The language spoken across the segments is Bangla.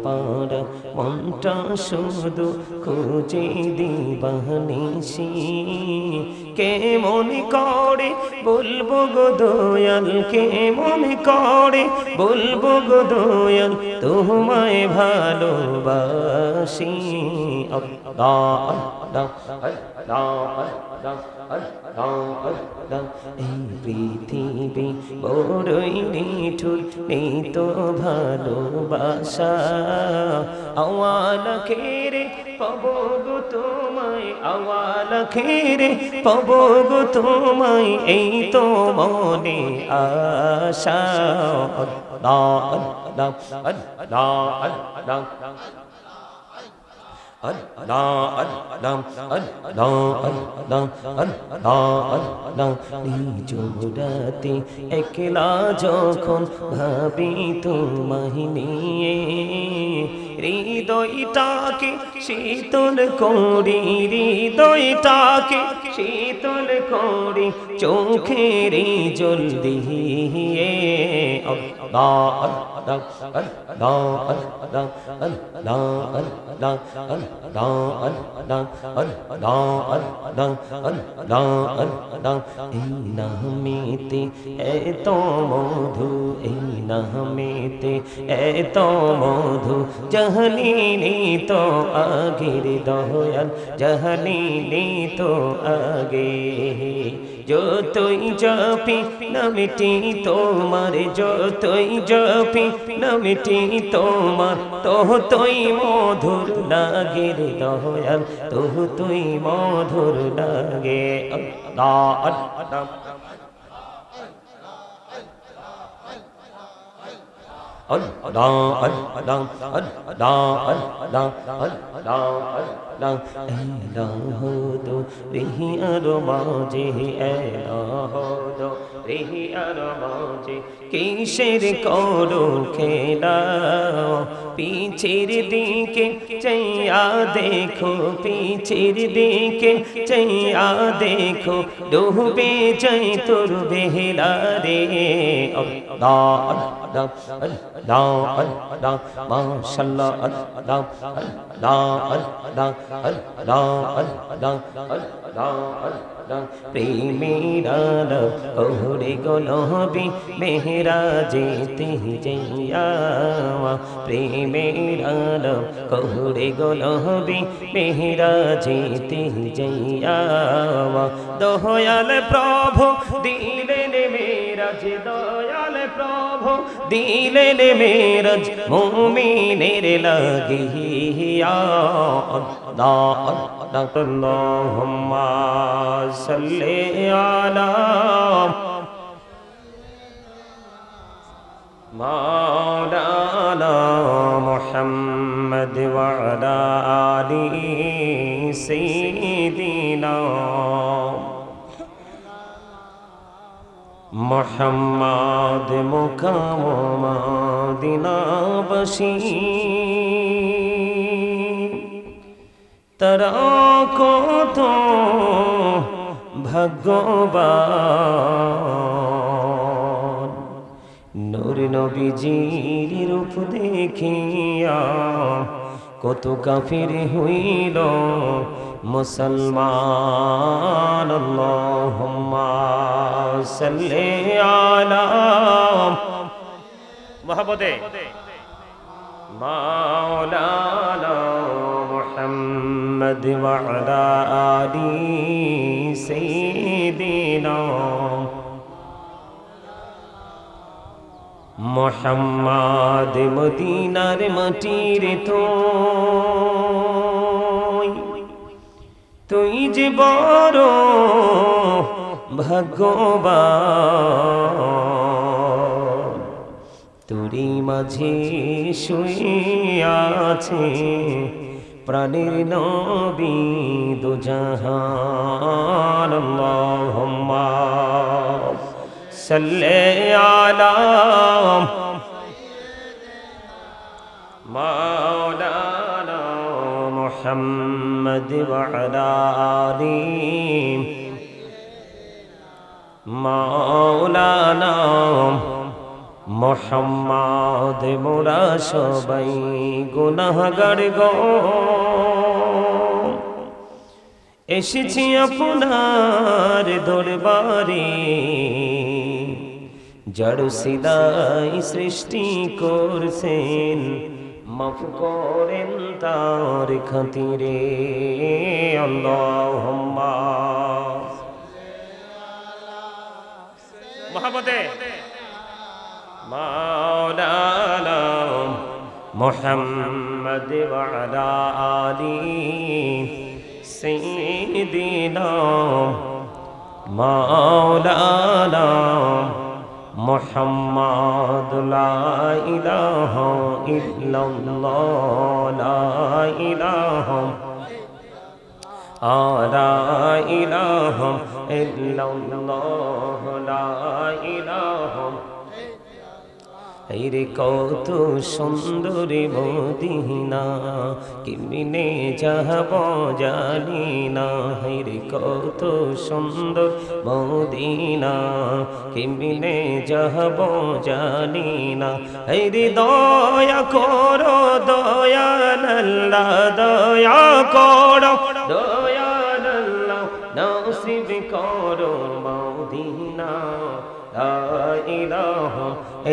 পাড়া মনটা শুধু খুঁজে দিবানিসি কেমন করে বলবো গো দয়াল কেমন করে বলবো গো দয়াল তোমায় ভালোবাসি আল্লাহ আল্লাহ আল্লাহ এই পৃথিবী বড়ই নিঠুর নেই তো ভালোবাসা আওয়াল খেরে পাবো গো তোমায় আওয়াল খেরে পাবো গো তোমায় এই তো মনে আশা আল্লাহ আল্লাহ আল্লাহ আল্লাহ জোড়াতে একলা যখন ভাবি তোমায় নিয়ে হৃদয়টাকে শীতল করি হৃদয়টাকে শীতল করি চোখের জল দিয়ে আল্লাহ আল্লাহ আল্লাহ আল্লাহ আল্লাহ এই নামেতে এত মধু এই নামেতে এত মধু জাহালিনি তো আগের দয়াল জাহালিনি তো আগে যতই জপি নামটি তোমার যতই জপি নামটি তোমার তোই মধুর লাগে রে দয়াল তুই মধুর লাগে আল্লাহ আল্লাহ কিসের করো খেলা পিছের দিকে চাইয়া দেখো পিছের দিকে চাইয়া দেখো ডুবে যাই তোর বেহলা রে আল্লাহ আল্লাহ আল্লাহ আল্লাহ মাশাআল্লাহ আল্লাহ আল্লাহ আল্লাহ আল্লাহ আল্লাহ আল্লাহ আল্লাহ প্রেমের ওরে গোলবি মেহরাজেতে যাইয়া প্রেমের ওরে গোলবি মেহরাজেতে যাইয়া দয়াল প্রভু দিলেন মেরাজ দয়াল প্রভু দিলেন মেরাজ মুমিনের লাগিয়া আল্লাহ আল্লাহ আল্লাহুম্মা সাল্লি আলা মাওলানা মুহাম্মদ ওয়া আলা আলি সাইয়্যিদিনা মুহাম্মদ মুকাম মদিনা বসি তারা কত ভাগ্যবান নূর নবীজির রূপ দেখিয়া কত কাফির হইল মুসলমান আল্লাহুম্মা সাল্লি আলা মুহাম্মদে মাওলানা মুহাম্মদ ওয়া আলা আলি সাইয়্যিদিনা মুহাম্মদ মদিনার মাটির তুই যে বড় ভাগ্যবান তোরই মাঝে শুয়ে আছে প্রাণের নবী দু জাহান আল্লাহুম্মা সাল্লি আলা মাওলানা محمد وعلى آله مولانا محمد মোরা সবাই গুনাহগার গো এসেছি আপনার দরবারে যার সিলাই সৃষ্টি করছেন মাফ করেন তার খাতিরে আল্লাহুম্মা মুহাম্মদে মাওলানা মুহাম্মদ ওয়া আলা আলিহি سيدنا مولانا محمد لا إله إلا الله لا إله لا إله إلا الله لا إله রে কত সুন্দরী মদিনা কেমনে যাব জানি না রে কত সুন্দর মদিনা কেমনে যাব জানি না রে দয়া করো দয়াল আল্লাহ দয়া করো দয়াল আল্লাহ নসিব করো মদিনা লা ইলাহা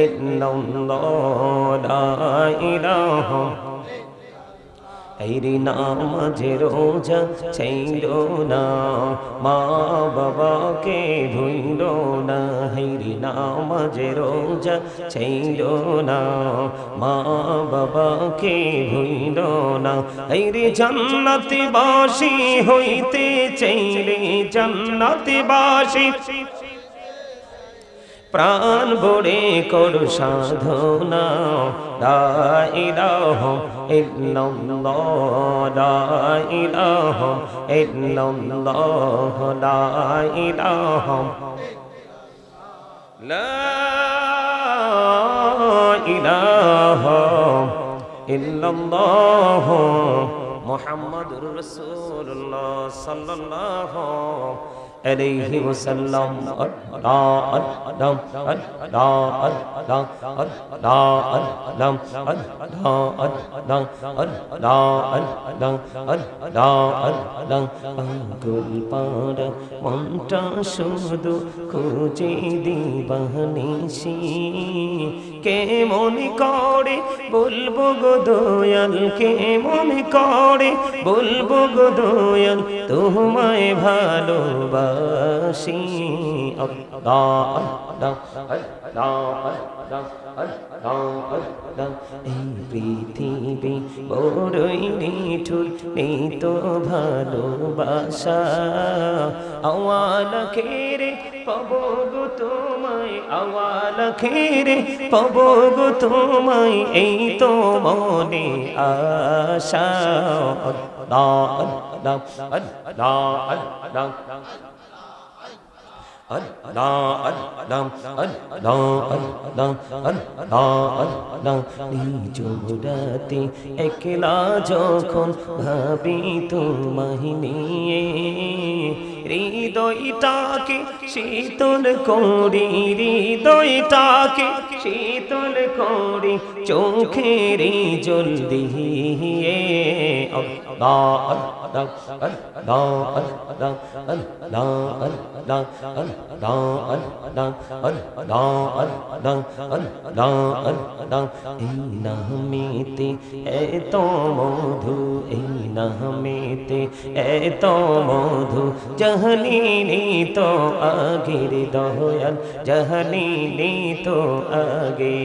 ইল্লাল্লাহ লা ইলাহা রে নামাজে রোজা ছাইরো না মা বাবাকে ভুলো না রে নামাজে রোজা ছাইরো না মা বাবাকে ভুলো না রে জান্নাতি বাসী হইতে চাইলে জান্নাতি বাসী প্রাণ ভরে করো সাধনা লা ইলাহা ইল্লাল্লাহ লা ইলাহা ইল্লাল্লাহ লা ইলাহা লা ইলাহা ইল্লাল্লাহ মুহাম্মাদুর রাসূলুল্লাহ সাল্লাল্লাহু عليه وسلم গুলপাড়া মনটা শুধু খুঁজে দিবানিসি কেমন করে বলবো গো দয়াল কেমন করে বলবো গো দয়াল তোমায় ভালোবাসি আল্লাহ আল্লাহ আল্লাহ এই পৃথিবী বড়ই নিঠুর নেই তো ভালোবাসা আওয়ালা খেরে পাবো গো তোমায় আওয়ালা খেরে পাবো গো তোমায় এই তো মনে আশা আল্লাহ আল্লাহ আল্লাহ আল্লাহ জোড়াতে একলা যখন ভাবি তোমায় নিয়ে হৃদয়টাকে শীতল করি হৃদয়টাকে শীতল করি চোখের জল দিয়ে আল্লাহ আল্লাহ আল্লাহ আল্লাহ আল্লাহ এই নামেতে এত মধু এই নামেতে এত মধু জাহালিনি তো আগের দয়াল জাহালিনি তো আগে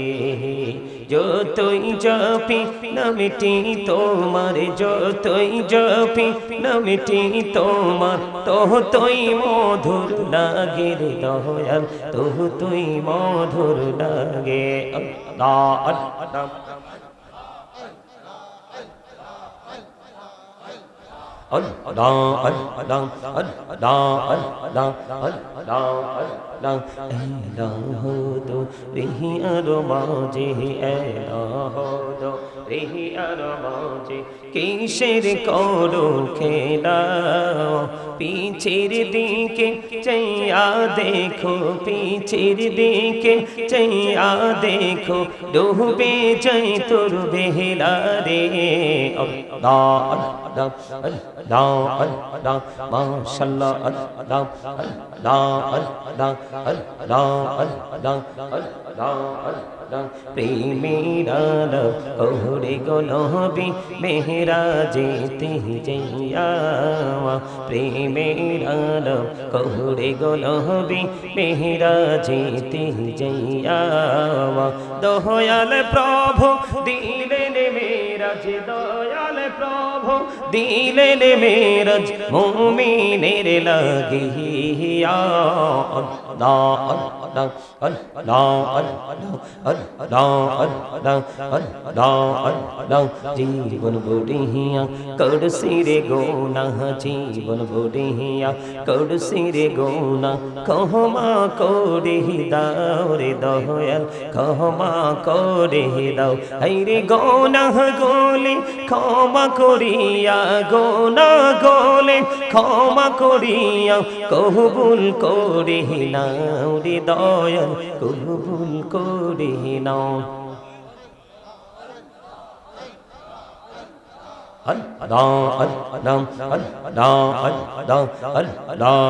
যতই জপি নামটি তোমার যতই জপি নামটি তোমার তোই মধুর লাগে রে দয়াল তুই মধুর লাগে আল্লাহ আল্লাহ Allah Allah Allah Allah Allah এলাহদো রিহি আর মাঝে এলাহদো রিহি আর মাঝে কিসের করো খেলা পিছের দিকে চাইয়া দেখো পিছের দিকে চাইয়া দেখো ডুবে যাই তোর বেহলা রে আল্লাহ আল্লাহ আল্লাহ আল্লাহ মাশাআল্লাহ আল্লাহ আল্লাহ আল্লাহ আল্লাহ আল্লাহ আল্লাহ আল্লাহ প্রেমেরা ওরে গোলবি মেহরাজেতে যাইয়া প্রেমেরা ওরে গোলবি মেহরাজেতে যাইয়া দয়াল প্রভু দিলেন মেরাজ দয়াল প্রভু দিলেন মেরাজ মুমিনের লাগিয়া আল্লাহ আল্লাহ আল্লাহ আল্লাহ আল্লাহ আল্লাহ আল্লাহ জীবন বুড়িয়া করছি রে গোনা জীবন বুড়িয়া করছি রে গোনা ক্ষমা করে দাও রে দয়াল ক্ষমা করে দাও এই রে গোনা গোলে ক্ষমা করিয়া গোনা গোলে ক্ষমা করিয়া কবুল করে নাও রে দয়াল কবুল করে নাও Allah Allah Allah Allah Allah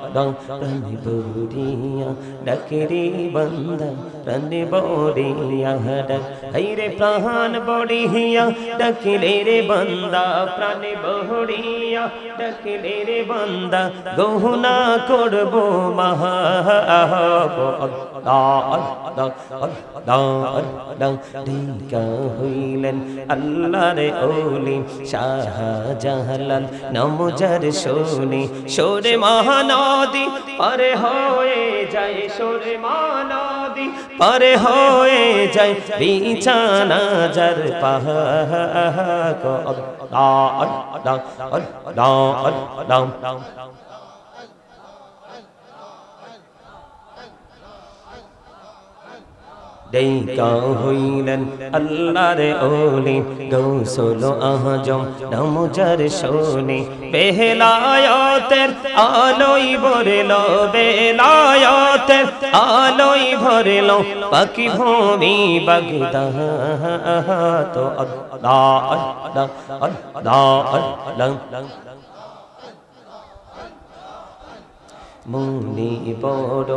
Allah rani bodiya dakri banda rani bodiya dak haire prahan bodiya dakile re banda prane bodiya dakile re banda gohna korbo mahab Allah Allah Allah Allah dika hoilen Allah re oli Shahjalal নমজার শুনি সোরে মহানদী পারে হয়ে যায় সোরে মহানদী পারে হয়ে যায় বিছানা যার পাহাড় আল্লাহ আল্লাহ আল্লাহ আল্লাহ দেইকা হইলেন আল্লাহর ওলি গৌসুল আজম নমজার শুনি বেলায়েতের আলোয় ভরলো বেলায়েতের আলোয় ভরলো পাকি ভূমি বাগদাদ তো আল্লাহ আল্লাহ আল্লাহ আল্লাহ মনে বড়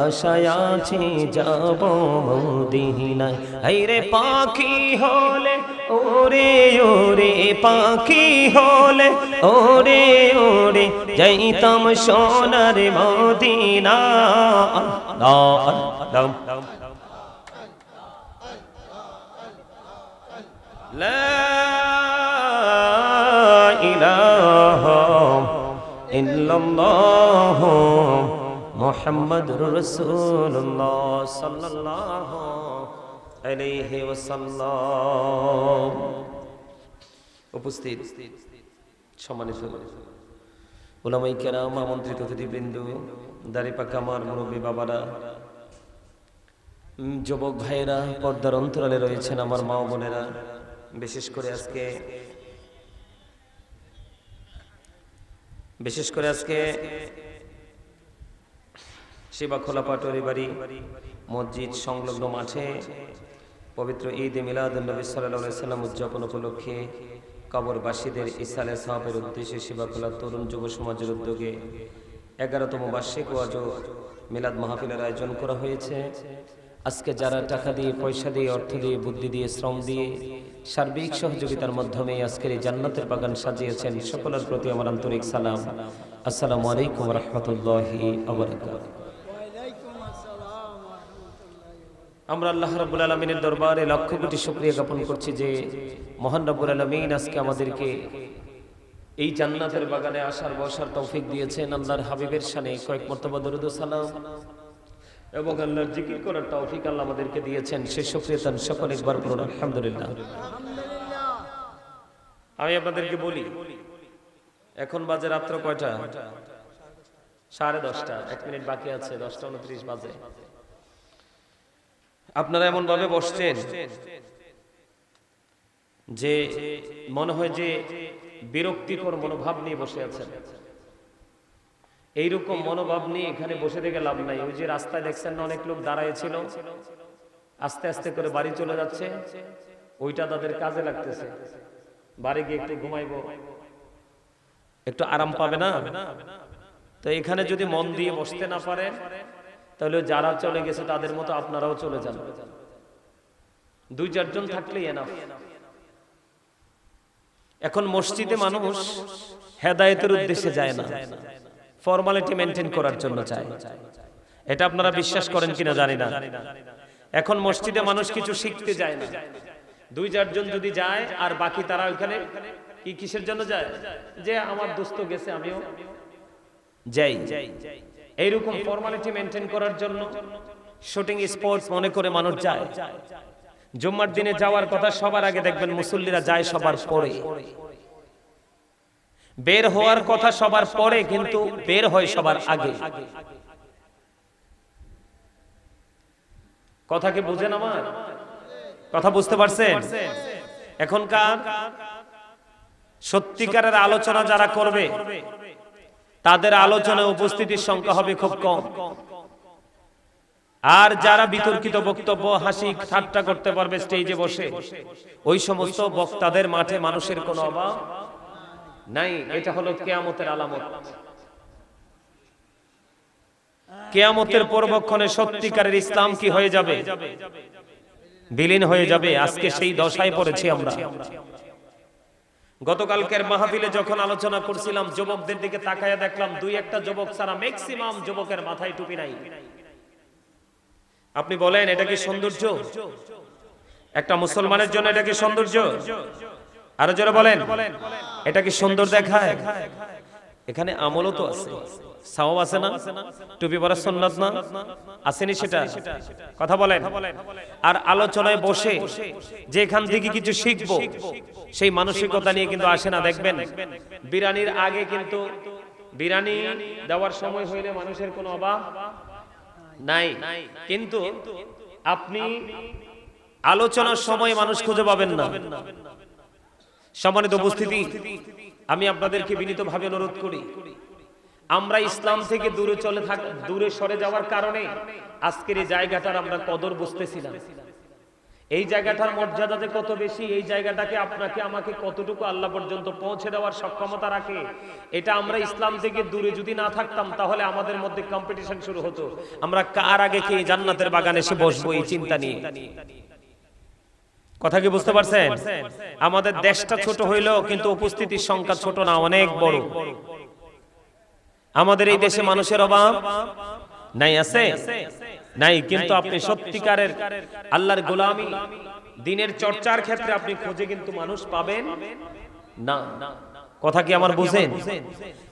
আশায় আছে যাব মদিনায় হায়রে পাখি হলে ওরে ওরে পাখি হলে ওরে ওরে যাইতাম সোনার মদিনা আল্লাহ আল্লাহ লা ইলাহা ইল্লাল্লাহ মুহাম্মাদুর রাসূলুল্লাহ সাল্লাল্লাহু আলাইহি ওয়াসাল্লাম। উপস্থিত সম্মানিত উলামায়ে কেরাম, আমন্ত্রিত অতিথিবৃন্দ, দাড়িপাকা আমার মুরব্বী বাবারা, যুবক ভাইয়েরা, পর্দার অন্তরালে রয়েছেন আমার মা বোনেরা, বিশেষ করে আজকে শিবাখোলা পাটোয়ারি বাড়ি মসজিদ সংলগ্ন মাঠে পবিত্র ঈদ মিলাদুন্নবী সাল্লাল্লাহু আলাইহি সাল্লাম উদযাপন উপলক্ষে কবরবাসীদের ইসালে সাহাবের উদ্দেশ্যে শিবাখোলা তরুণ যুব সমাজের উদ্যোগে 11তম বার্ষিক ওয়াজ মিলাদ মাহফিলের আয়োজন করা হয়েছে। আজকে যারা টাকা দিয়ে, পয়সা দিয়ে, অর্থ দিয়ে, বুদ্ধি দিয়ে, শ্রম দিয়ে, সার্বিক সহযোগিতার মাধ্যমে আজকের এই জান্নাতের বাগান সাজিয়েছেন, সকলের প্রতি আমার আন্তরিক সালাম। আসসালামু আলাইকুম ওয়া রাহমাতুল্লাহি ওয়া বারাকাতুহু। আমরা আল্লাহ রাব্বুল আলামিনের দরবারে লক্ষ কোটি শুকরিয়া জ্ঞাপন করছি যে মহান রব্বুল আলামিন আজকে আমাদেরকে এই জান্নাতের বাগানে আসার বসার তৌফিক দিয়েছেন। আল্লাহর হাবিবের শানে কয়েক মর্তবা দরুদ ও সালাম এবং আল্লাহর জিকির করার তৌফিক আল্লাহ আমাদেরকে দিয়েছেন। সেই শুকরিয়া তান সকলে একবার পড়ুন আলহামদুলিল্লাহ। আমি আপনাদেরকে বলি, এখন বাজে রাত্র কয়টা? 10:30। 1 মিনিট বাকি আছে, 10:29 বাজে। আপনারা এমন ভাবে বসছেন যে মনে হয় যে বিরক্তিকর মনোভাব নিয়ে বসে আছেন। এইরকম মনোভাব নিয়ে এখানে বসে থেকে লাভ নাই। ওই যে রাস্তায় দেখছেন না, অনেক লোক দাঁড়ায় ছিল, আস্তে আস্তে করে বাড়ি চলে যাচ্ছে, ওইটা তাদের কাজে লাগতেছে। বাড়ি গিয়ে একটু ঘুমাইবো, একটু আরাম পাবে না। তো এখানে যদি মন দিয়ে বসতে না পারেন, তাহলে যারা চলে গেছে তাদের মতো আপনারাও চলে যান। 2-4 জন থাকলেই এনাফ। এখন মসজিদে মানুষ হেদায়েতের উদ্দেশ্যে যায় না, ফর্মালিটি মেনটেন করার জন্য যায়। এটা আপনারা বিশ্বাস করেন কিনা জানি না। এখন মসজিদে মানুষ কিছু শিখতে যায় না। 2-4 জন যদি যায়, আর বাকি তারা ওইখানে কি কিসের জন্য যায়? যে আমার দোস্ত গেছে, আমিও যাই। এইরকম ফর্মালিটি মেনটেন করার জন্য শুটিং স্পোর্টস মনে করে মানুষ যায়। জুম্মার দিনে যাওয়ার কথা সবার আগে, দেখবেন মুসল্লিরা যায় সবার পরে। বের হওয়ার কথা সবার পরে, কিন্তু বের হয় সবার আগে। কথা কি বুঝেন? আমার কথা বুঝতে পারছেন? এখনকার সত্যিকারের আলোচনা যারা করবে, তাদের আলোচনায় উপস্থিতির সংখ্যা হবে খুব কম। আর যারা বিতর্কিত বক্তব্য, হাসি ঠাট্টা করতে পারবে স্টেজে বসে, ওই সমস্ত বক্তাদের মাঠে মানুষের কোনো অভাব নাই। এটা হলো কিয়ামতের আলামত। কিয়ামতের পূর্বক্ষণে সত্যিকারের ইসলাম কি হয়ে যাবে? বিলীন হয়ে যাবে। আজকে সেই দশায় পড়েছি আমরা। গতকালকের মাহফিলে যখন আলোচনা করছিলাম, যুবকদের দিকে তাকায়া দেখলাম 2-1টা যুবক ছাড়া ম্যাক্সিমাম যুবকের মাথায় টুপি নাই। আপনি বলেন এটা কি সৌন্দর্য? একটা মুসলমানের জন্য এটা কি সৌন্দর্য? আরো জোরে বলেন, এটা কি সুন্দর দেখায়? এখানে আমলও তো আছে, সওয়াব আছে না? টুপি পরা সুন্নাত না? আসেনি সেটা? কথা বলেন। আর আলোচনায় বসে যে এখান থেকে কিছু শিখবো, সেই মানসিকতা নিয়ে কিন্তু আসে না। দেখবেন বিরানির আগে কিন্তু বিরানি দেওয়ার সময় হইলে মানুষের কোনো অভাব নাই, কিন্তু আপনি আলোচনার সময় মানুষ খুঁজে পাবেন না। সম্মানিত উপস্থিতি, আমি আপনাদেরকে বিনীতভাবে অনুরোধ করি, আমরা ইসলাম থেকে দূরে সরে যাওয়ার কারণে আজকের এই জায়গাটার আমরা কদর বুঝতেছি না। এই জায়গাটার মর্যাদা যে কত বেশি, এই জায়গাটাকে আপনাকে আমাকে কতটুকু আল্লাহ পর্যন্ত পৌঁছে দেওয়ার সক্ষমতা রাখে, এটা আমরা ইসলাম থেকে দূরে যদি না থাকতাম, তাহলে আমাদের মধ্যে কম্পিটিশন শুরু হতো। আমরা কার আগে কে জান্নাতের বাগানে এসে বসবো, এই চিন্তা নিয়ে। কথা কি বুঝতে পারছেন? আমাদের দেশটা ছোট হইলেও কিন্তু উপস্থিতির সংখ্যা ছোট না, অনেক বড়। আমাদের এই দেশে মানুষের অভাব নাই, আছে নাই, কিন্তু আপনি সত্যিকারের আল্লাহর গোলামি, দ্বীনের চর্চার ক্ষেত্রে আপনি খুঁজে কিন্তু মানুষ পাবেন না। কথা কি আমার বুঝেন?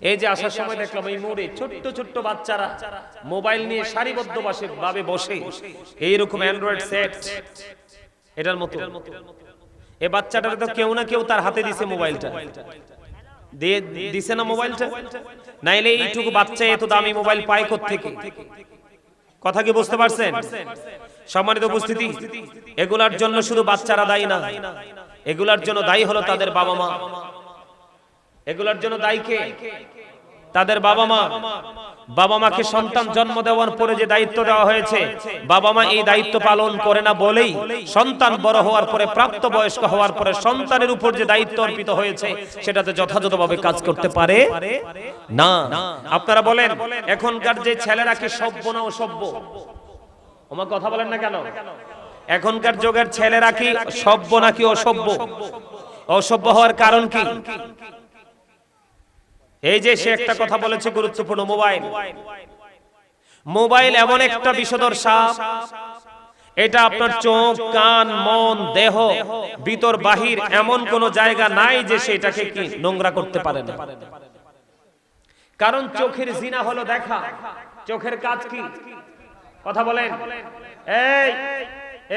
এই যে আসার সময় দেখলাম এই মোড়ে ছোট্ট ছোট্ট বাচ্চারা মোবাইল নিয়ে সারিবদ্ধ ভাবে বসে, এইরকম অ্যান্ড্রয়েড সেট, এটার মতো। এই বাচ্চাটার তো কেউ না কেউ তার হাতে দিছে মোবাইলটা, দিছে না মোবাইলটা? নাইলে এইটুকু বাচ্চা এত দামি মোবাইল পায় কোত্থেকে? কথা কি বুঝতে পারছেন? সম্মানিত উপস্থিতি, এগুলার জন্য শুধু বাচ্চারা দায়ী না, এগুলার জন্য দায়ী হলো তাদের বাবা মা। এগুলার জন্য দায়ী কে? তাদের বাবা মা। বাবা মাকে সন্তান জন্ম দেওয়ার পরে যে দায়িত্ব দেওয়া হয়েছে, বাবা মা এই দায়িত্ব পালন করে না বলেই সন্তান বড় হওয়ার পরে, প্রাপ্ত বয়স্ক হওয়ার পরে সন্তানের উপর যে দায়িত্ব অর্পিত হয়েছে, সেটাতে যথাযথভাবে কাজ করতে পারে না। আপনারা বলেন, এখনকার যে ছেলেরা কি সভ্য না অসভ্য? আমার কথা বলেন না কেন? এখনকার যুগের ছেলেরা কি সভ্য নাকি অসভ্য? অসভ্য হওয়ার কারণ কি? এই যে সে একটা কথা বলেছে গুরুত্বপূর্ণ, মোবাইল এমন একটা বিষধর সাপ, এটা আপনার চোখ, কান, মন, দেহ, ভিতর বাহির এমন কোন জায়গা নাই যে সেটাকে কি নোংরা করতে পারে না। কারণ চোখের জিনা হলো দেখা, চোখের কাজ কি? কথা বলেন। এই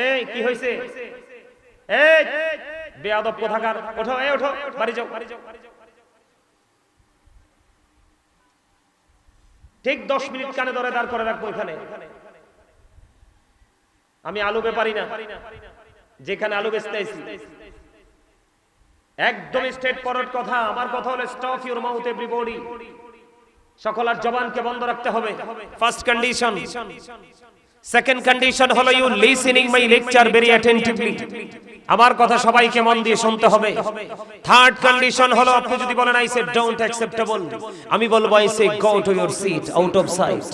এই কি হয়েছে? এই বেয়াদব কোথাকার, ওঠো, এই ওঠো, বাড়ি যাও। ঠিক 10 মিনিট কানে ধরে দাঁড় করে রাখবো এখানে। আমি আলু বেপারি না, যেখানে আলু বেচতে আইছি একদম স্ট্রেট ফরওয়ার্ড কথা। আমার কথা হলো স্টপ ইউর মাউথ এভরিবডি। সকলের জবানকে বন্ধ রাখতে হবে, ফার্স্ট কন্ডিশন। সেকেন্ড কন্ডিশন হলো you listening my lecture very attentively. আমার কথা সবাইকে মন দিয়ে শুনতে হবে। থার্ড কন্ডিশন হলো আপনি যদি বলেন আই সে ডোন্ট অ্যাকসেপ্টেবল, আমি বলবো I say go to your seat out of sight.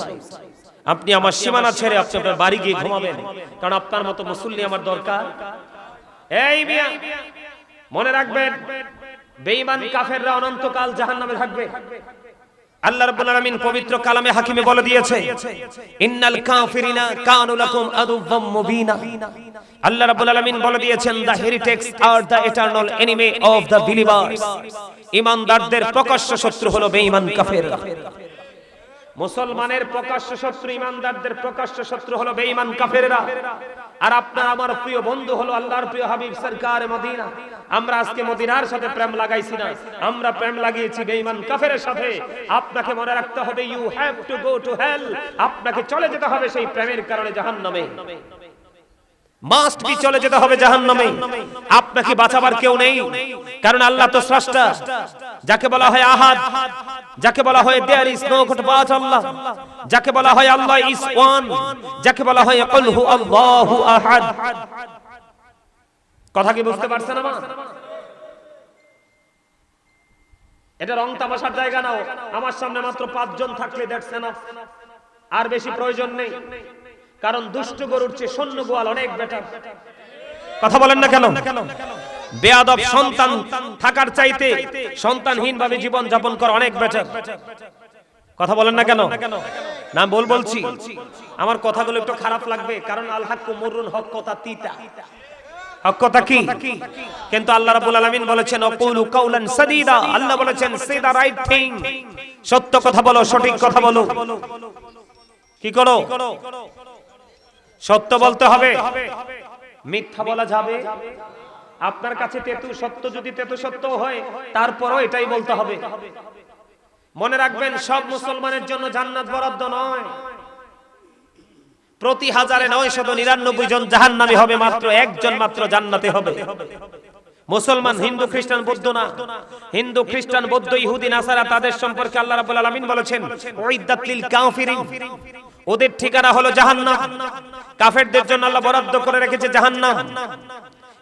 আপনি আমার সীমানা ছেড়ে আপনি আপনার বাড়ি গিয়ে ঘুমাবেন, কারণ আপনার মতো মুসল্লি আমার দরকার। এই মিয়া মনে রাখবেন, বেঈমান কাফেররা অনন্তকাল জাহান্নামে থাকবে। আল্লাহ রাব্বুল আলামিন পবিত্র কালামে হাকিমে বলে দিয়েছে, ইন্নাল কাফিরিনা কানু লাকুম আদুওয়াম মুবিনা। আল্লাহ রাব্বুল আলামিন বলে দিয়েছেন, the heretics are the eternal enemy of the believers. ঈমানদারদের প্রকাশ্য শত্রু হলো বেঈমান কাফের। মুসলমানের প্রকাশ্য শত্রু, ঈমানদারদের প্রকাশ্য শত্রু হলো বেঈমান কাফেররা। আর আপনার আমার প্রিয় বন্ধু হলো আল্লাহর প্রিয় হাবিব সরকার মদিনা। আমরা আজকে মদিনার সাথে প্রেম লাগাইছি না, আমরা প্রেম লাগিয়েছি বেঈমান কাফেরের সাথে। আপনাকে মনে রাখতে হবে, you have to go to hell. আপনাকে চলে যেতে হবে সেই প্রেমের কারণে জাহান্নামে, মাস্ট বি চলে যেতে হবে জাহান্নামে। আপনাকে বাঁচাবার কেউ নেই, কারণ আল্লাহ তো স্রষ্টা। যাকে বলা হয় আহাদ, যাকে বলা হয় there is no god but Allah, যাকে বলা হয় আল্লাহ ইজ ওয়ান, যাকে বলা হয় কুল হু আল্লাহু আহাদ। কথা কি বুঝতে পারছেন আমার? এটা রং তামাশার জায়গা নাও। আমার সামনে মাত্র 5 জন থাকলে দ্যাটস এনাফ, আর বেশি প্রয়োজন নেই। কারণ দুষ্ট গরুর চেয়ে সৈন্য গোয়াল অনেক বেটার। কথা বলেন না কেন? বেয়াদব সন্তান থাকার চাইতে সন্তানহীন ভাবে জীবন যাপন করা অনেক বেটার। কথা বলেন না কেন? না বলছি, আমার কথাগুলো একটু খারাপ লাগবে, কারণ আল হাক্কু মুররুন, হক কথা তিতা। হক কথা কি? কিন্তু আল্লাহ রাব্বুল আলামিন বলেছেন আকুলু কাওলান সাদীদা। আল্লাহ বলেছেন সে দা রাইট থিং, সত্য কথা বলো, সঠিক কথা বলো। কি করো? সত্য বলতে হবে, মিথ্যা বলা যাবে। আপনার কাছে তেতু সত্য, যদি তেতু সত্য হয় তারপরও এটাই বলতে হবে। মনে রাখবেন, সব মুসলমানের জন্য জান্নাত বরাদ্দ নয়। প্রতি 1999 জন জাহান্নামী হবে, মাত্র একজন মাত্র জান্নাতে হবে। মুসলমান, হিন্দু, খ্রিস্টান, বৌদ্ধ না। হিন্দু, খ্রিস্টান, বৌদ্ধ, ইহুদি, নাসারা, তাদের সম্পর্কে আল্লাহ রাব্বুল আলামিন বলেছেন উইদ্দাত লিল কাফিরিন, ওদের ঠিকানা হলো জাহান্নাম। কাফেরদের জন্য আল্লাহ বরাদ্দ করে রেখেছে জাহান্নাম,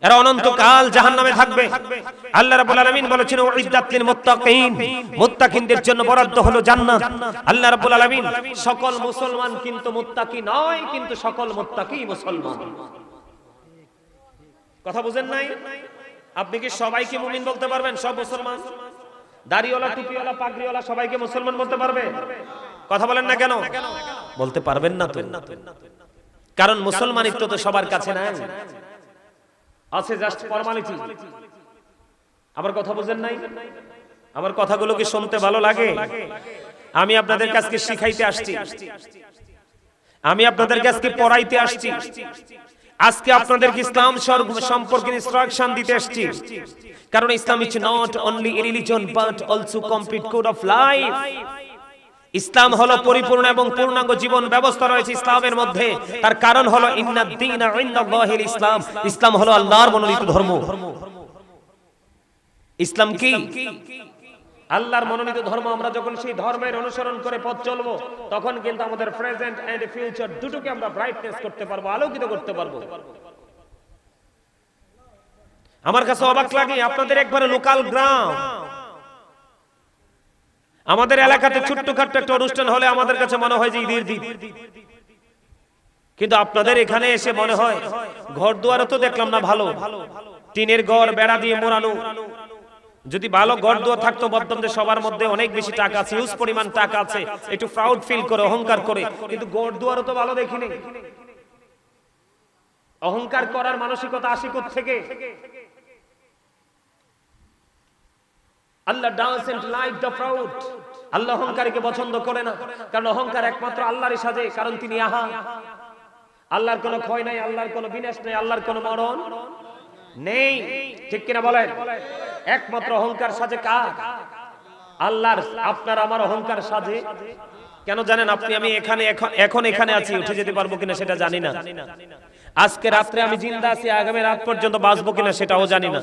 এরা অনন্তকাল জাহান্নামে থাকবে। আল্লাহ রাব্বুল আলামিন বলেছেন উইদ্দাত লিল মুত্তাকিন, মুত্তাকিনদের জন্য বরাদ্দ হলো জান্নাত। আল্লাহ রাব্বুল আলামিন সকল মুসলমান কিন্তু মুত্তাকি নয়, কিন্তু সকল মুত্তাকি মুসলমান। কথা বুঝেন নাই? আপনি কি সবাইকে মুমিন বলতে পারবেন? সব মুসলমান, দাড়িওয়ালা, টুপিওয়ালা, পাগড়িওয়ালা সবাইকে মুসলমান বলতে পারবে? কথা বলেন না কেন? বলতে পারবেন না তো, কারণ মুসলমানিত্ব তো সবার কাছে নাই, আছে জাস্ট ফর্মালিটি। আমার কথা বুঝেন নাই? আমার কথাগুলো কি শুনতে ভালো লাগে? আমি আপনাদের কাছে শিখাইতে আসছি, আমি আপনাদের কাছে পড়াইতে আসছি। আজকে আপনাদেরকে ইসলাম সম্পর্কে ইনস্ট্রাকশন দিতে আসছি, কারণ Islam is not only a religion but also complete code of life. Islam হলো পরিপূর্ণ এবং পূর্ণাঙ্গ জীবন ব্যবস্থা রয়েছে ইসলামের মধ্যে। তার কারণ হলো ইন্নাদ দীনা ইনদাল্লাহিল ইসলাম, ইসলাম হলো আল্লাহর মনোনীত ধর্ম। ইসলাম কি? আল্লাহর মনোনীত ধর্ম। আমরা যখন সেই ধর্মের অনুসরণ করে পথ চলবো, তখন কিন্তু আমাদের প্রেজেন্ট এন্ড ফিউচার দুটোকে আমরা ব্রাইটনেস করতে পারবো, আলোকিত করতে পারবো। আমার কাছে অবাক লাগে, আপনাদের একবারে লোকাল গ্রাম, আমাদের এলাকাতে ছোট্টখাট্ট একটা অনুষ্ঠান হলে আমাদের কাছে মনে হয় যে ঈদের দিন, কিন্তু আপনাদের এখানে এসে মনে হয় ঘর দুয়ারও তো দেখলাম না ভালো, টিনের ঘর, বেড়া দিয়ে মোড়ানো। যদি ভালো ঘর দুয়ার থাকতো, বলতাম যে সবার মধ্যে অনেক বেশি টাকা আছে, হিউজ পরিমাণ টাকা আছে, একটু প্রাউড ফিল করে, অহংকার করে। কিন্তু ঘর দুয়ারও তো ভালো দেখিনি। অহংকার করার মানসিকতা আসে কোথা থেকে? আল্লাহ doesn't like the proud। আল্লাহ অহংকারীকে পছন্দ করে না, কারণ অহংকার একমাত্র আল্লাহরই সাজে, কারণ তিনি আহা। আল্লাহর কোনো ক্ষয় নাই, আল্লাহর কোনো বিনাশ নাই, আল্লাহর কোনো মরণ নেই। ঠিক কিনা বলেন? একমাত্র অহংকার সাজে কার? আল্লাহর। আপনার আমার অহংকার সাজে কেন জানেন? আপনি আমি এখন এখানে আছি, উঠে যেতে পারবো কিনা সেটা জানি না। আজকে রাত্রে আমি জিন্দা আছি, আগামী রাত পর্যন্ত বাঁচবো কিনা সেটাও জানি না।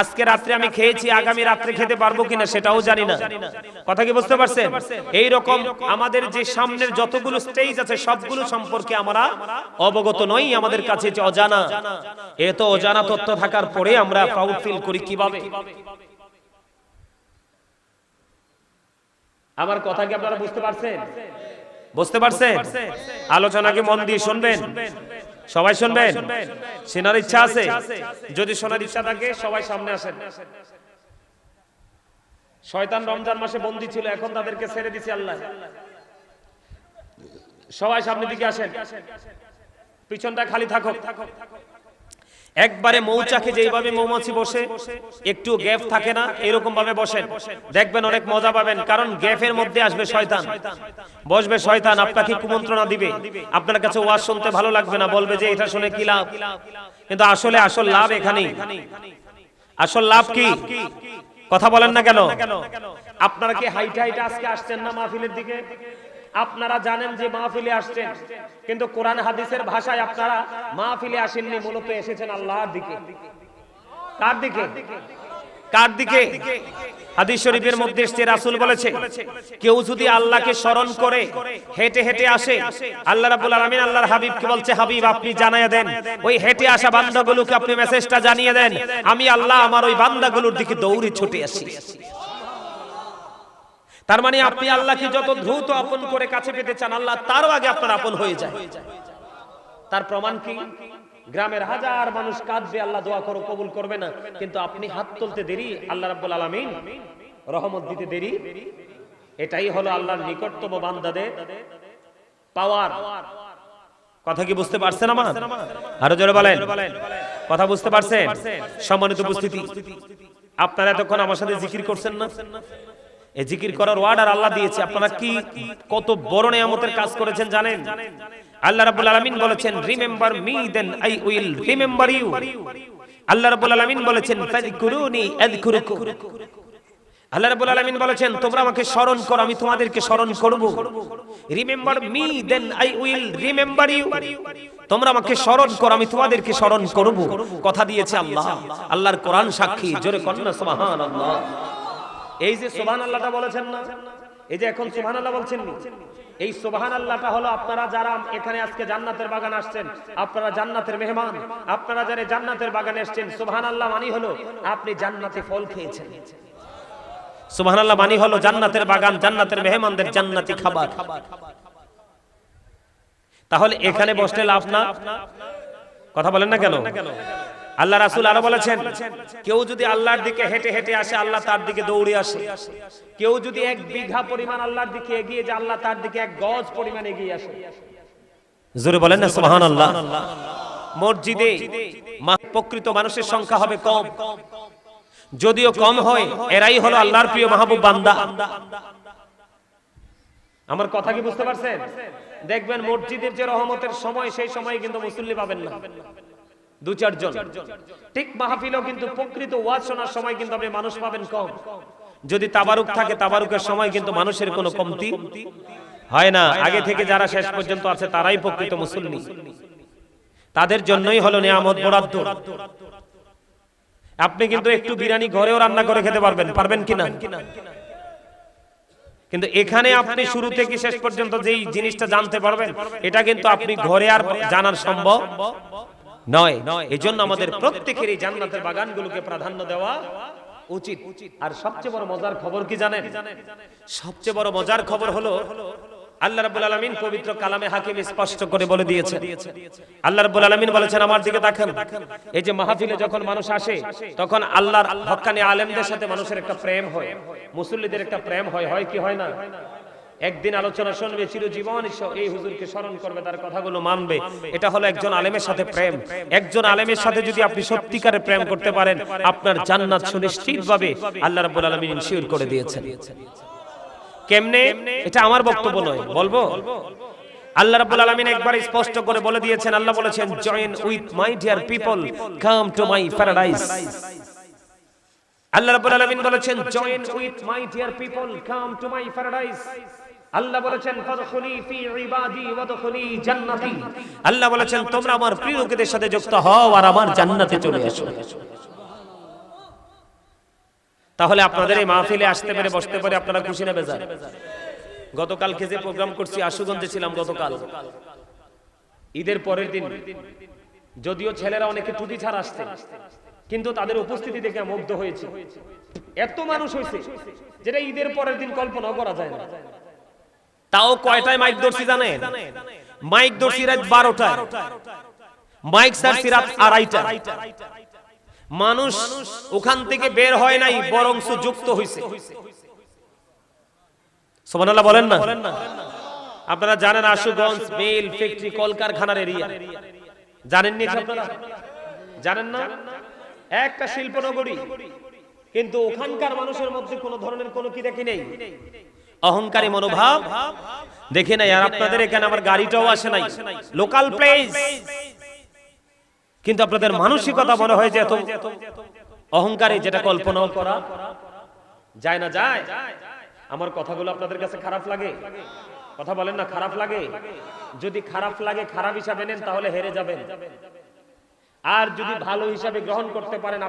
আজকে রাত্রে আমি খেয়েছি, আগামী রাত্রে খেতে পারবো কিনা সেটাও জানি না। কথা কি বুঝতে পারছেন? এই রকম আমাদের যে সামনের যতগুলো স্টেজ আছে সবগুলো সম্পর্কে আমরা অবগত নই, আমাদের কাছে যে অজানা। এত অজানা তথ্য থাকার পরে আমরা প্রাউড ফিল করি কিভাবে? আমার কথা কি আপনারা বুঝতে পারছেন? বুঝতে পারছেন? আলোচনাকে মন দিয়ে শুনবেন, সবাই শুনবেন। শোনার ইচ্ছা আছে? যদি শোনার ইচ্ছা থাকে সবাই সামনে আসেন। শয়তান রমজান মাসে বন্দী ছিল, এখন তাদেরকে ছেড়ে দিয়েছে আল্লাহ। সবাই সামনের দিকে আসেন, পিছনটা খালি থাকুক। একবারে মৌচাকে যেভাবে মৌমাছি বসে, একটু গ্যাপ থাকে না, এরকম ভাবে বসেন, দেখবেন অনেক মজা পাবেন। কারণ গ্যাপের মধ্যে আসবে শয়তান, বসবে শয়তান, আপনাকে কুমন্ত্রণা দিবে। আপনার কাছে ওয়াজ শুনতে ভালো লাগবে না, বলবে যে এটা শুনে কি লাভ। কিন্তু আসলে আসল লাভ এখানেই। আসল লাভ কি? কথা বলেন না কেন? আপনারা কি হাইটা হাইটা আজকে আসছেন না মাহফিলের দিকে? আপনারা জানেন যে মাহফিলে আসছেন, কিন্তু কোরআন হাদিসের ভাষায় আপনারা মাহফিলে আসেননি, মূলত এসেছেন আল্লাহর দিকে। কার দিকে? কার দিকে? হাদিস শরীফের মধ্যে এসেছে, রাসূল বলেছে, কেউ যদি আল্লাহকে স্মরণ করে হেঁটে হেঁটে আসে, আল্লাহ রাব্বুল আলামিন আল্লাহর হাবিবকে বলছে, হাবিব আপনি জানিয়ে দেন ওই হেঁটে আসা বান্দাগুলোকে, আপনি মেসেজটা জানিয়ে দেন, আমি আল্লাহ আমার ওই বান্দাগুলোর দিকে দৌড়ে ছুটে আসি। তার মানে আপনি আল্লাহকে যত দ্রুত আপন করে কাছে পেতে চান, আল্লাহ তারও আগে আপনার আপন হয়ে যায়। তার প্রমাণ কি? গ্রামের হাজার মানুষ কাঁদবে, আল্লাহ দোয়া করো কবুল করবে না, কিন্তু আপনি হাত তুলতে দেরি, আল্লাহ রাব্বুল আলামিন রহমত দিতে দেরি। এটাই হলো আল্লাহর নিকটতম বান্দাদের পাওয়ার। কথা কি বুঝতে পারছেন আমার? আরো জোরে বলেন, কথা বুঝতে পারছেন? সম্মানিত উপস্থিতি, আপনারা এতক্ষণ আমার সাথে জিকির করছেন না? এই জিকির করার অর্ডার আল্লাহ দিয়েছে। আপনারা কি কত বড় নিয়ামতের কাজ করেছেন জানেন? আল্লাহ রাব্বুল আলামিন বলেছেন, remember me then I will remember you. Allah রাব্বুল আলামিন বলেছেন, ফাযকুরুনি আযকুরুকুম। আল্লাহ রাব্বুল আলামিন বলেছেন, তোমরা আমাকে স্মরণ করো, আমি তোমাদেরকে স্মরণ করব। Remember me then I will remember you. তোমরা আমাকে স্মরণ করো, আমি তোমাদেরকে স্মরণ করব। কথা দিয়েছে আল্লাহ, আল্লাহর কোরআন সাক্ষী। জোরে কন্না সুবহানাল্লাহ। এই যে সুবহানাল্লাহটা বলেছেন না, এই যে এখন সুবহানাল্লাহ বলছেন, এই সুবহানাল্লাহটা হলো আপনারা যারা এখানে আজকে জান্নাতের বাগান আসছেন, আপনারা জান্নাতের মেহমান। আপনারা যারা জান্নাতের বাগানে আসছেন, সুবহানাল্লাহ মানে হলো আপনি জান্নাতে ফল খেয়েছেন। সুবহানাল্লাহ মানে হলো জান্নাতের বাগান, জান্নাতের মেহমানদের জান্নাতি খাবার। তাহলে এখানে বসলে লাভ না? কথা বলেন না কেন? আল্লাহ রাসূল আরো বলেছেন, কেউ যদি আল্লাহর দিকে হেঁটে হেঁটে আসে, আল্লাহ তার দিকে দৌড়ে আসে। কেউ যদি 1 বিঘা পরিমাণ আল্লাহর দিকে এগিয়ে যায়, আল্লাহ তার দিকে 1 গজ পরিমাণ এগিয়ে আসে। জোরে বলেন না সুবহানাল্লাহ। মসজিদে প্রকৃত মানুষের সংখ্যা হবে কম, যদিও কম হয়, এরাই হলো আল্লাহর প্রিয় মাহবুব বান্দা। আমার কথা কি বুঝতে পারছেন? দেখবেন মসজিদের যে রহমতের সময়, সেই সময় কিন্তু মুসল্লি পাবেন না, 2-4 জন। ঠিক মাহফিলেও কিন্তু প্রকৃত ওয়াজ শোনার সময় কিন্তু আপনি মানুষ পাবেন কম। যদি তাবারুক থাকে, তাবারুকের সময় কিন্তু মানুষের কোনো কমতি হয় না। আগে থেকে যারা শেষ পর্যন্ত আছে তারাই প্রকৃত মুসল্লি, তাদের জন্যই হলো নিয়ামত বরাদ্দ। আপনি কিন্তু একটু বিরিয়ানি ঘরেও রান্না করে খেতে পারবেন, পারবেন কিনা? কিন্তু এখানে আপনি শুরু থেকে শেষ পর্যন্ত যেই জিনিসটা জানতে পারবেন, এটা কিন্তু আপনি ঘরে আর জানার সম্ভব নয়। এজন্য আমাদের প্রত্যেকের এই জান্নাতের বাগানগুলোকে প্রাধান্য দেওয়া উচিত। আর সবচেয়ে বড় মজার খবর কি জানেন? সবচেয়ে বড় মজার খবর হলো আল্লাহ রাব্বুল আলামিন পবিত্র কালামে হাকিম স্পষ্ট করে বলে দিয়েছেন। আল্লাহ রাব্বুল আলামিন বলেছেন, আমার দিকে তাকান। এই যে মাহফিলে যখন মানুষ আসে, তখন আল্লাহর হক্কানি আলেমদের সাথে মানুষের একটা প্রেম হয়, মুসল্লিদের একটা প্রেম হয়। হয় কি হয় না? একদিন আলোচনা শুনবে, চিরজীবন এই হুজুরকে স্মরণ করবে, তার কথাগুলো মানবে। এটা হলো একজন আলেমের সাথে প্রেম। একজন আলেমের সাথে যদি আপনি সত্যিকারের প্রেম করতে পারেন, আপনার জান্নাত সুনিশ্চিতভাবে আল্লাহ রাব্বুল আলামিন ইনশিওর করে দিয়েছেন। কেমনে? এটা আমার বক্তব্য নয়, বলবো। আল্লাহ রাব্বুল আলামিন একবার স্পষ্ট করে বলে দিয়েছেন। আল্লাহ বলেছেন, join with my dear people, come to my paradise. Allah রাব্বুল আলামিন বলেছেন, join with my dear people, come to my paradise. Allah বলেছেন ফাদখুলি ফি ইবাদি ওয়াদখুলি জান্নাতি, আল্লাহ বলেছেন তোমরা আমার প্রিয় লোকেদের সাথে যুক্ত হও আর আমার জান্নাতে চলে আসো। তাহলে আপনাদের এই মাহফিলে আসতে পেরে বসতে পারে আপনারা খুশি না বেজার? গতকালকে যে প্রোগ্রাম করছি আশুগঞ্জে ছিলাম গতকাল, ঈদের পরের দিন, যদিও ছেলেরা অনেকে টুপি ছাড়া আসছে, কিন্তু তাদের উপস্থিতি দেখে মুগ্ধ হয়েছে। এত মানুষ হয়েছে যেটা ঈদের পরের দিন কল্পনাও করা যায় না। তাও কয়টায় মাইক ধরছি জানেন? মাইক ধরছি রাত 12টায়, মাইক ছাড়ছি রাত 2:30টায়। মানুষ ওখান থেকে বের হয় নাই, বরং যুক্ত হয়েছে। সুবহানাল্লাহ বলেন না? আপনারা জানেন আশুগঞ্জ মিল ফ্যাক্টরি কলকারখানার এরিয়া, জানেননি আপনারা? জানেন না? একটা শিল্পনগরী, কিন্তু ওখানকার মানুষের মধ্যে কোনো ধরনের কোনো কি দেখি নেই, অহংকারী মনোভাব দেখে নাই। আর আপনাদের এখানে আমার গাড়িটাও আসে নাই, লোকাল প্লেস, কিন্তু আপনাদের মানসিকতা মনে হয় যে এত অহংকারী, যেটা কল্পনাও করা যায় না। যায় আমার কথাগুলো আপনাদের কাছে খারাপ লাগে? কথা বলেন না, খারাপ লাগে? যদি খারাপ লাগে, খারাপ হিসাবে নেন, তাহলে হেরে যাবেন। আর যদি ভালো হিসাবে গ্রহণ করতে পারেন,